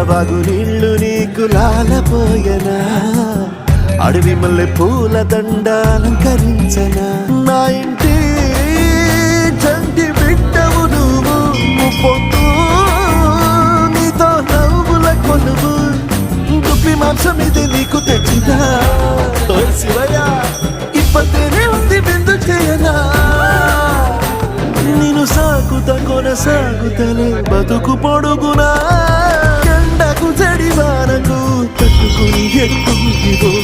వాగు నీళ్లు నీకు లాలపోయనా అడవి మల్లె పూల దండ అలంకరించనా నా ఇంటి చంటి బిడ్డవు నువ్వు పొద్దు నీతో నవ్వుల కొలువు దుప్పి మాంసం ఇది నీకు తెచ్చినా శివయ్య ఇప్పటినే ఉంది బిందు చేయనా నేను సాగుతా కొనసాగుతలే బతుకు పొడుగునా ఎండకు చెడి వారకు తట్టుకుని ఎక్కువ